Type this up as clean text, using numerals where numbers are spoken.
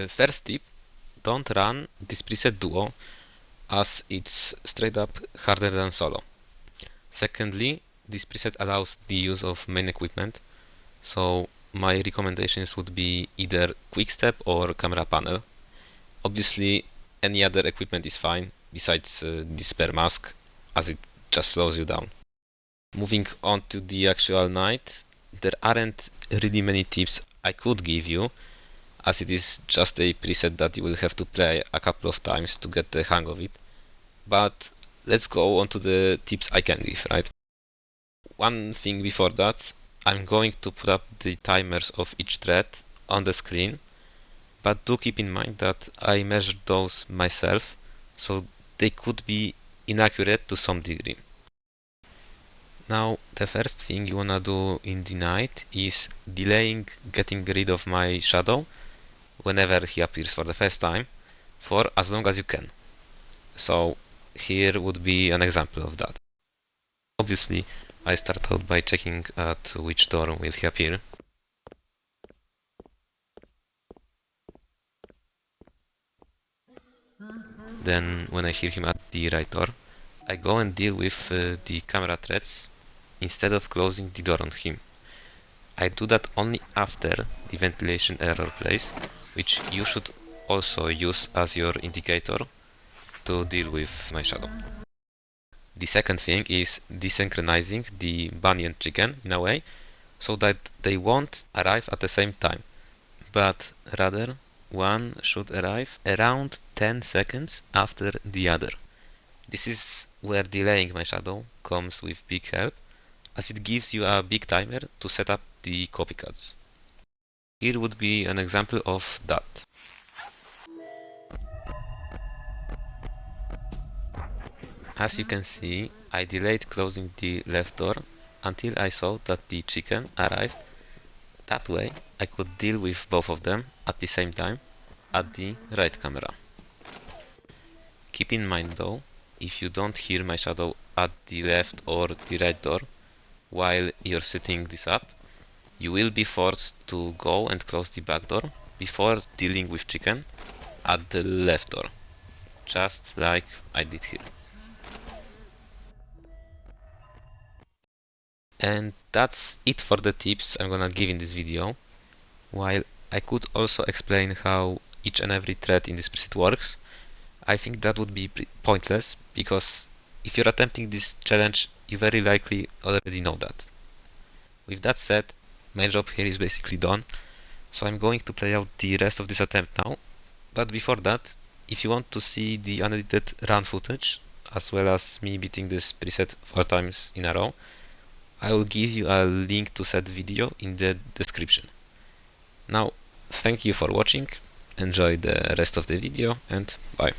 First tip, don't run this preset duo as it's straight up harder than solo. Secondly, this preset allows the use of main equipment, so my recommendations would be either quickstep or camera panel. Obviously, any other equipment is fine besides the spare mask, as it just slows you down. Moving on to the actual night, there aren't really many tips I could give you, as it is just a preset that you will have to play a couple of times to get the hang of it. But let's go on to the tips I can give, right? One thing before that, I'm going to put up the timers of each thread on the screen, but do keep in mind that I measured those myself, so they could be inaccurate to some degree. Now, the first thing you wanna do in the night is delaying getting rid of my shadow whenever he appears for the first time for as long as you can. So here would be an example of that. Obviously, I start out by checking at which door will he appear. Then when I hear him at the right door, I go and deal with the camera threads instead of closing the door on him. I do that only after the ventilation error plays, which you should also use as your indicator to deal with my shadow. The second thing is desynchronizing the bunny and chicken in a way so that they won't arrive at the same time, but rather one should arrive around 10 seconds after the other. This is where delaying my shadow comes with big help, as it gives you a big timer to set up the copycats. Here would be an example of that. As you can see, I delayed closing the left door until I saw that the chicken arrived. That way I could deal with both of them at the same time at the right camera. Keep in mind though, if you don't hear my shadow at the left or the right door while you're setting this up, you will be forced to go and close the back door before dealing with chicken at the left door, just like I did here. And that's it for the tips I'm gonna give in this video. While I could also explain how each and every thread in this preset works, I think that would be pointless, because if you're attempting this challenge, you very likely already know that. With that said, my job here is basically done, so I'm going to play out the rest of this attempt now. But before that, if you want to see the unedited run footage, as well as me beating this preset 4 times in a row, I will give you a link to said video in the description. Now, thank you for watching, enjoy the rest of the video, and bye.